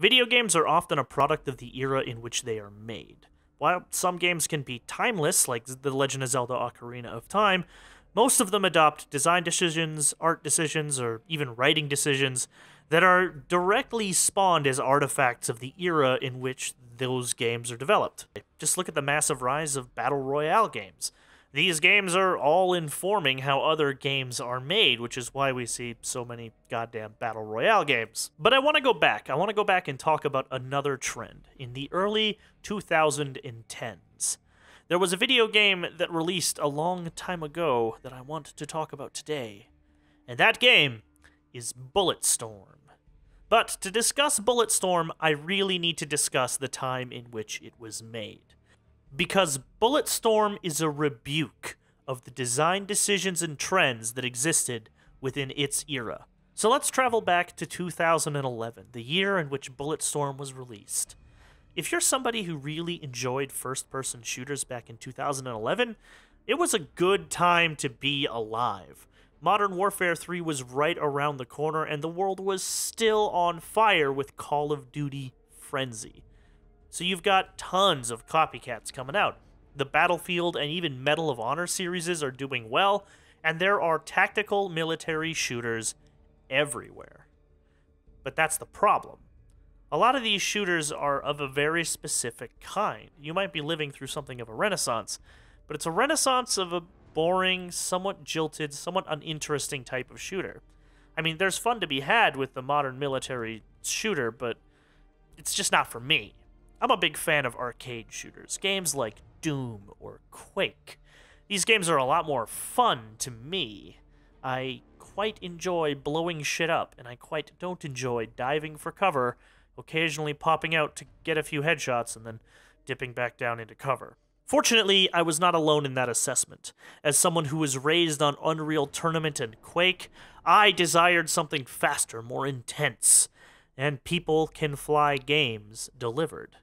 Video games are often a product of the era in which they are made. While some games can be timeless, like The Legend of Zelda Ocarina of Time, most of them adopt design decisions, art decisions, or even writing decisions that are directly spawned as artifacts of the era in which those games are developed. Just look at the massive rise of Battle Royale games. These games are all informing how other games are made, which is why we see so many goddamn Battle Royale games. But I want to go back. I want to go back and talk about another trend. In the early 2010s, there was a video game that released a long time ago that I want to talk about today. And that game is Bulletstorm. But to discuss Bulletstorm, I really need to discuss the time in which it was made. Because Bulletstorm is a rebuke of the design decisions and trends that existed within its era. So let's travel back to 2011, the year in which Bulletstorm was released. If you're somebody who really enjoyed first-person shooters back in 2011, it was a good time to be alive. Modern Warfare 3 was right around the corner, and the world was still on fire with Call of Duty Frenzy. So you've got tons of copycats coming out. The Battlefield and even Medal of Honor series are doing well, and there are tactical military shooters everywhere. But that's the problem. A lot of these shooters are of a very specific kind. You might be living through something of a renaissance, but it's a renaissance of a boring, somewhat jilted, somewhat uninteresting type of shooter. I mean, there's fun to be had with the modern military shooter, but it's just not for me. I'm a big fan of arcade shooters, games like Doom or Quake. These games are a lot more fun to me. I quite enjoy blowing shit up, and I quite don't enjoy diving for cover, occasionally popping out to get a few headshots and then dipping back down into cover. Fortunately, I was not alone in that assessment. As someone who was raised on Unreal Tournament and Quake, I desired something faster, more intense, and People Can Fly games delivered.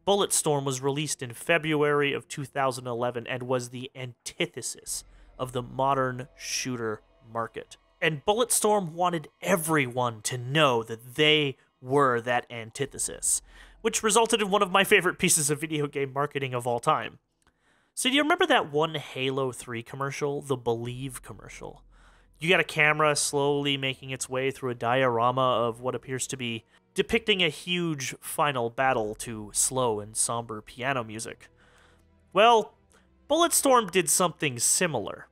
Bulletstorm was released in February of 2011 and was the antithesis of the modern shooter market. And Bulletstorm wanted everyone to know that they were that antithesis, which resulted in one of my favorite pieces of video game marketing of all time. So do you remember that one Halo 3 commercial, the Believe commercial? You got a camera slowly making its way through a diorama of what appears to be depicting a huge final battle to slow and somber piano music. Well, Bulletstorm did something similar.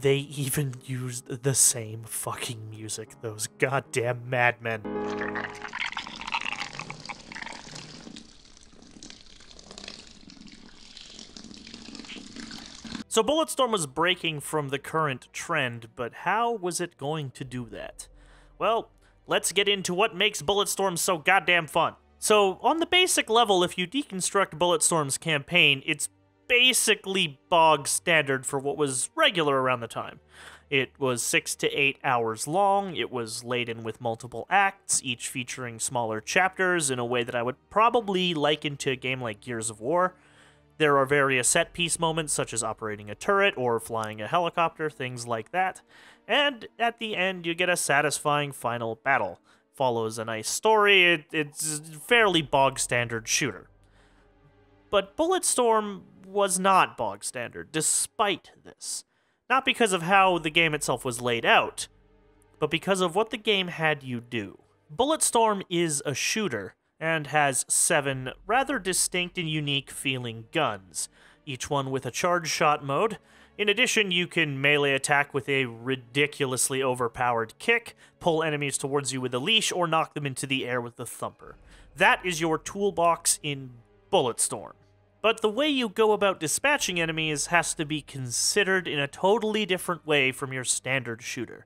They even used the same fucking music, those goddamn madmen. So Bulletstorm was breaking from the current trend, but how was it going to do that? Well, let's get into what makes Bulletstorm so goddamn fun. So, on the basic level, if you deconstruct Bulletstorm's campaign, it's basically bog standard for what was regular around the time. It was 6 to 8 hours long, it was laden with multiple acts, each featuring smaller chapters in a way that I would probably liken to a game like Gears of War. There are various set-piece moments, such as operating a turret or flying a helicopter, things like that. And at the end, you get a satisfying final battle. Follows a nice story, it's a fairly bog-standard shooter. But Bulletstorm was not bog standard, despite this. Not because of how the game itself was laid out, but because of what the game had you do. Bulletstorm is a shooter, and has 7 rather distinct and unique feeling guns, each one with a charge shot mode. In addition, you can melee attack with a ridiculously overpowered kick, pull enemies towards you with a leash, or knock them into the air with the thumper. That is your toolbox in Bulletstorm. But the way you go about dispatching enemies has to be considered in a totally different way from your standard shooter.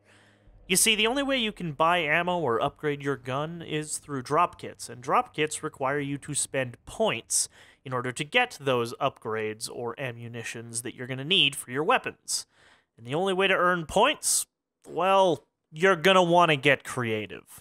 You see, the only way you can buy ammo or upgrade your gun is through drop kits, and drop kits require you to spend points in order to get those upgrades or ammunitions that you're going to need for your weapons. And the only way to earn points? Well, you're gonna want to get creative.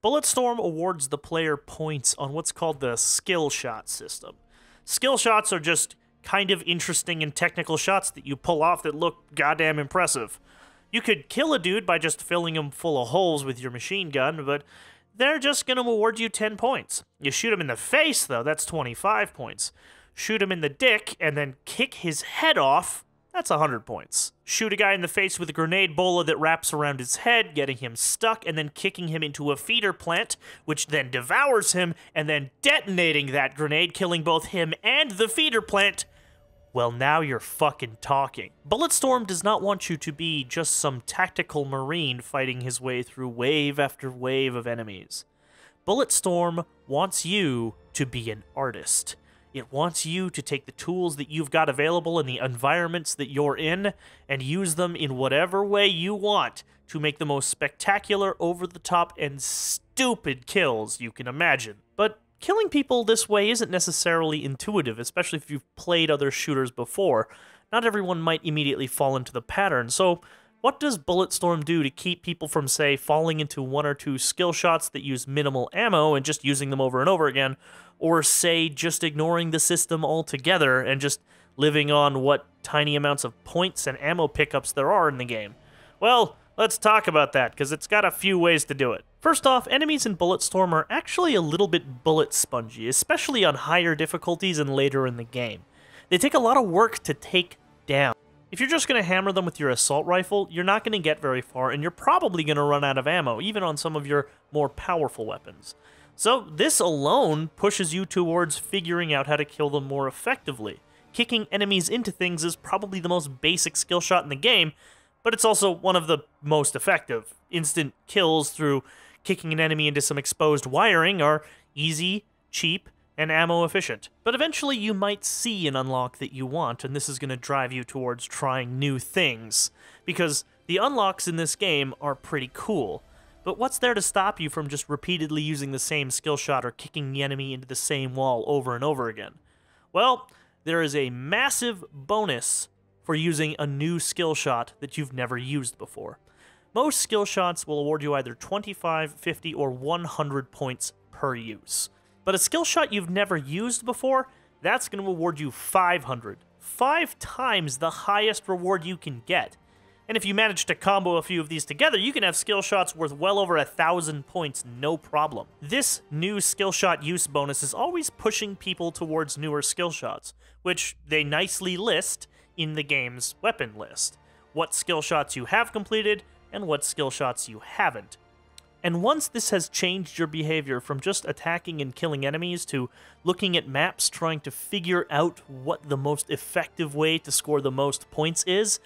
Bulletstorm awards the player points on what's called the skill shot system. Skill shots are just kind of interesting and technical shots that you pull off that look goddamn impressive. You could kill a dude by just filling him full of holes with your machine gun, but they're just going to award you 10 points. You shoot him in the face, though, that's 25 points. Shoot him in the dick and then kick his head off, that's 100 points. Shoot a guy in the face with a grenade bola that wraps around his head, getting him stuck, and then kicking him into a feeder plant, which then devours him, and then detonating that grenade, killing both him and the feeder plant. Well, now you're fucking talking. Bulletstorm does not want you to be just some tactical marine fighting his way through wave after wave of enemies. Bulletstorm wants you to be an artist. It wants you to take the tools that you've got available in the environments that you're in and use them in whatever way you want to make the most spectacular, over-the-top, and stupid kills you can imagine. But killing people this way isn't necessarily intuitive, especially if you've played other shooters before. Not everyone might immediately fall into the pattern, so what does Bulletstorm do to keep people from, say, falling into one or two skill shots that use minimal ammo and just using them over and over again, or, say, just ignoring the system altogether and just living on what tiny amounts of points and ammo pickups there are in the game? Well, let's talk about that, because it's got a few ways to do it. First off, enemies in Bulletstorm are actually a little bit bullet spongy, especially on higher difficulties and later in the game. They take a lot of work to take down. If you're just going to hammer them with your assault rifle, you're not going to get very far, and you're probably going to run out of ammo, even on some of your more powerful weapons. So this alone pushes you towards figuring out how to kill them more effectively. Kicking enemies into things is probably the most basic skill shot in the game, but it's also one of the most effective. Instant kills through kicking an enemy into some exposed wiring are easy, cheap, and ammo efficient. But eventually you might see an unlock that you want, and this is going to drive you towards trying new things, because the unlocks in this game are pretty cool. But what's there to stop you from just repeatedly using the same skill shot or kicking the enemy into the same wall over and over again? Well, there is a massive bonus for using a new skill shot that you've never used before. Most skill shots will award you either 25, 50, or 100 points per use. But a skill shot you've never used before, that's going to award you 500. 5 times the highest reward you can get. And if you manage to combo a few of these together, you can have skill shots worth well over 1,000 points, no problem. This new skill shot use bonus is always pushing people towards newer skill shots, which they nicely list in the game's weapon list. What skill shots you have completed, and what skill shots you haven't. And once this has changed your behavior from just attacking and killing enemies to looking at maps trying to figure out what the most effective way to score the most points is,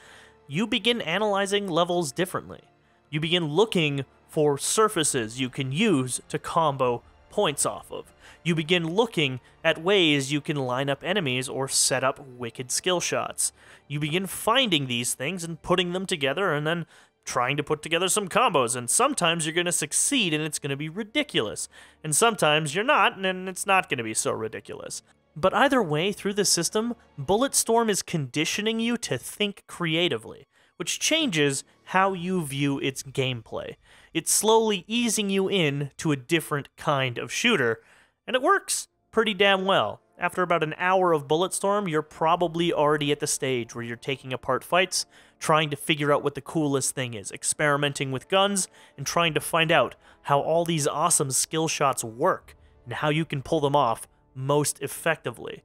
you begin analyzing levels differently. You begin looking for surfaces you can use to combo points off of. You begin looking at ways you can line up enemies or set up wicked skill shots. You begin finding these things and putting them together and then trying to put together some combos, and sometimes you're going to succeed and it's going to be ridiculous, and sometimes you're not and it's not going to be so ridiculous. But either way, through the system, Bulletstorm is conditioning you to think creatively, which changes how you view its gameplay. It's slowly easing you in to a different kind of shooter, and it works pretty damn well. After about an hour of Bulletstorm, you're probably already at the stage where you're taking apart fights, trying to figure out what the coolest thing is, experimenting with guns, and trying to find out how all these awesome skill shots work, and how you can pull them off most effectively.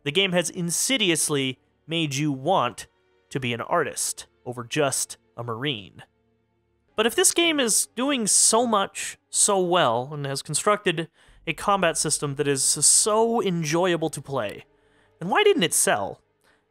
The game has insidiously made you want to be an artist over just a marine. But if this game is doing so much, so well, and has constructed a combat system that is so enjoyable to play, then why didn't it sell?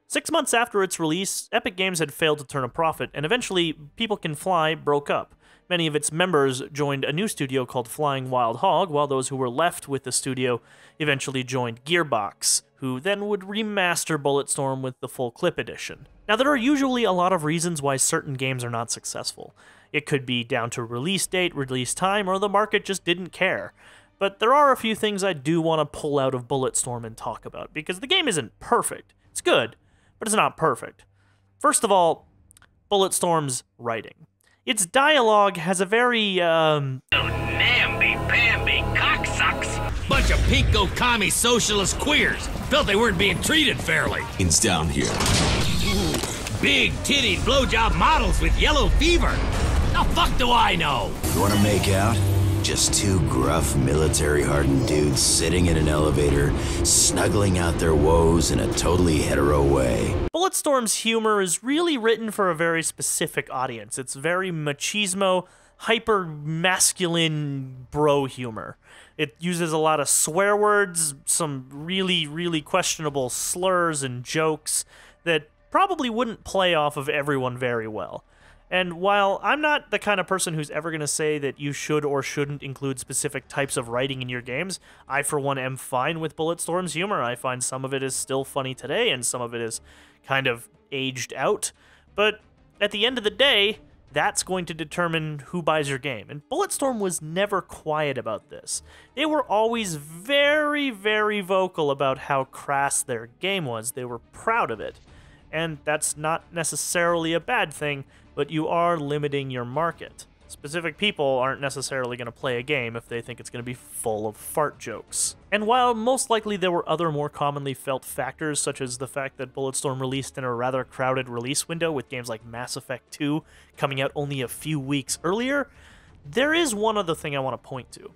6 months after its release, Epic Games had failed to turn a profit, and eventually People Can Fly broke up. Many of its members joined a new studio called Flying Wild Hog, while those who were left with the studio eventually joined Gearbox, who then would remaster Bulletstorm with the full clip edition. Now, there are usually a lot of reasons why certain games are not successful. It could be down to release date, release time, or the market just didn't care. But there are a few things I do want to pull out of Bulletstorm and talk about, because the game isn't perfect. It's good, but it's not perfect. First of all, Bulletstorm's writing. Its dialogue has a very, namby-pamby cocksucks! Bunch of pinko commie socialist queers. Felt they weren't being treated fairly. It's down here. Ooh, big-tittied blowjob models with yellow fever. The fuck do I know? You wanna make out? Just two gruff, military-hardened dudes sitting in an elevator, snuggling out their woes in a totally hetero way. Bulletstorm's humor is really written for a very specific audience. It's very machismo, hyper-masculine bro humor. It uses a lot of swear words, some really, really questionable slurs and jokes that probably wouldn't play off of everyone very well. And while I'm not the kind of person who's ever going to say that you should or shouldn't include specific types of writing in your games, I for one am fine with Bulletstorm's humor. I find some of it is still funny today and some of it is kind of aged out. But at the end of the day, that's going to determine who buys your game. And Bulletstorm was never quiet about this. They were always very, very vocal about how crass their game was. They were proud of it. And that's not necessarily a bad thing, but you are limiting your market. Specific people aren't necessarily going to play a game if they think it's going to be full of fart jokes. And while most likely there were other more commonly felt factors, such as the fact that Bulletstorm released in a rather crowded release window with games like Mass Effect 2 coming out only a few weeks earlier, there is one other thing I want to point to.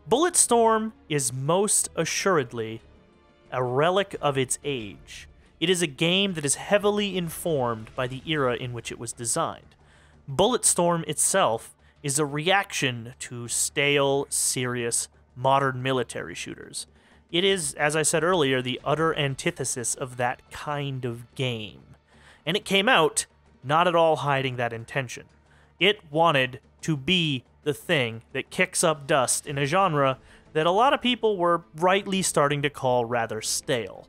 Bulletstorm is most assuredly a relic of its age. It is a game that is heavily informed by the era in which it was designed. Bulletstorm itself is a reaction to stale, serious, modern military shooters. It is, as I said earlier, the utter antithesis of that kind of game. And it came out not at all hiding that intention. It wanted to be the thing that kicks up dust in a genre that a lot of people were rightly starting to call rather stale.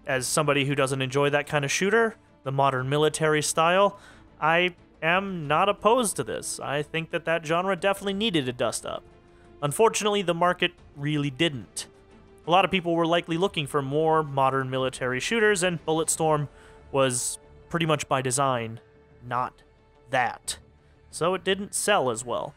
As somebody who doesn't enjoy that kind of shooter, the modern military style, I am not opposed to this. I think that that genre definitely needed a dust-up. Unfortunately, the market really didn't. A lot of people were likely looking for more modern military shooters, and Bulletstorm was pretty much by design not that. So it didn't sell as well.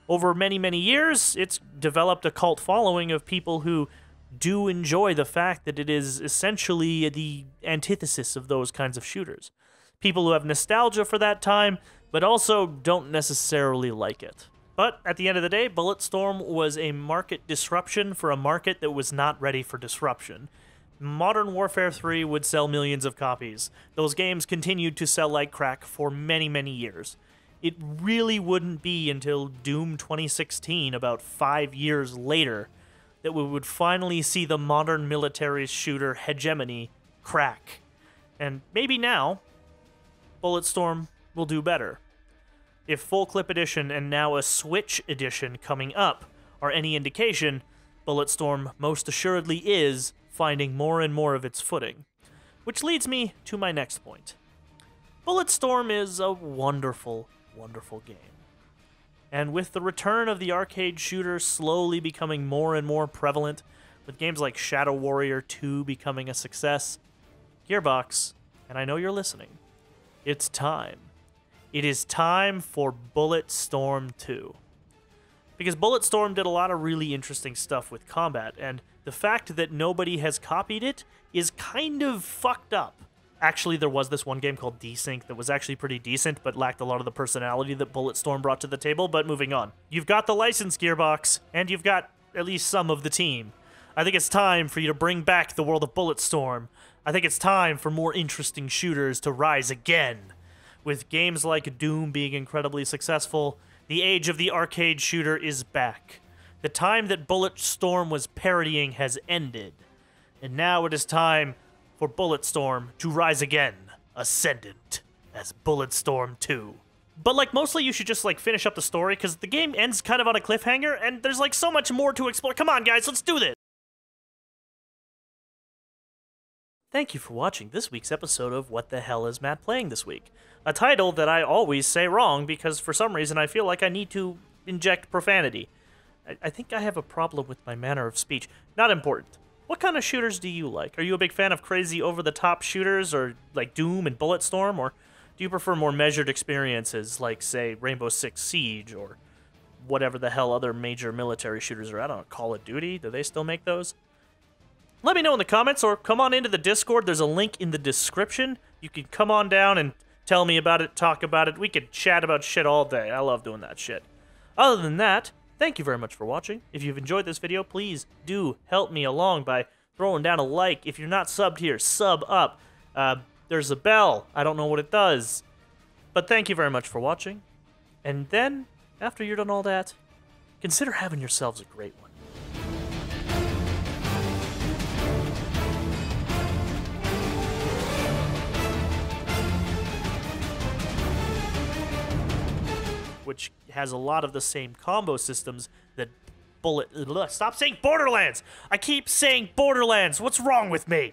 Over many, many years, it's developed a cult following of people who do enjoy the fact that it is essentially the antithesis of those kinds of shooters. People who have nostalgia for that time, but also don't necessarily like it. But at the end of the day, Bulletstorm was a market disruption for a market that was not ready for disruption. Modern Warfare 3 would sell millions of copies. Those games continued to sell like crack for many, many years. It really wouldn't be until Doom 2016, about 5 years later, that we would finally see the modern military shooter hegemony crack. And maybe now, Bulletstorm will do better. If Full Clip Edition and now a Switch Edition coming up are any indication, Bulletstorm most assuredly is finding more and more of its footing. Which leads me to my next point. Bulletstorm is a wonderful, wonderful game. And with the return of the arcade shooter slowly becoming more and more prevalent, with games like Shadow Warrior 2 becoming a success, Gearbox, and I know you're listening, it's time. It is time for Bulletstorm 2. Because Bulletstorm did a lot of really interesting stuff with combat, and the fact that nobody has copied it is kind of fucked up. Actually, there was this one game called Desync that was actually pretty decent, but lacked a lot of the personality that Bulletstorm brought to the table, but moving on. You've got the license, Gearbox, and you've got at least some of the team. I think it's time for you to bring back the world of Bulletstorm. I think it's time for more interesting shooters to rise again. With games like Doom being incredibly successful, the age of the arcade shooter is back. The time that Bulletstorm was parodying has ended. And now it is time for Bulletstorm to rise again, ascendant, as Bulletstorm 2. But, like, mostly you should just, like, finish up the story, because the game ends kind of on a cliffhanger, and there's, like, so much more to explore. Come on, guys, let's do this! Thank you for watching this week's episode of What the Hell is Matt Playing This Week? A title that I always say wrong, because for some reason I feel like I need to inject profanity. I think I have a problem with my manner of speech. Not important. What kind of shooters do you like? Are you a big fan of crazy over-the-top shooters, or like Doom and Bulletstorm, or do you prefer more measured experiences like, say, Rainbow Six Siege, or whatever the hell other major military shooters are? I don't know, Call of Duty? Do they still make those? Let me know in the comments, or come on into the Discord. There's a link in the description. You can come on down and tell me about it, talk about it. We could chat about shit all day. I love doing that shit. Other than that, thank you very much for watching. If you've enjoyed this video, please do help me along by throwing down a like. If you're not subbed here, sub up. There's a bell. I don't know what it does. But thank you very much for watching. And then, after you're done all that, consider having yourselves a great one. Which has a lot of the same combo systems that Stop saying Borderlands! I keep saying Borderlands! What's wrong with me?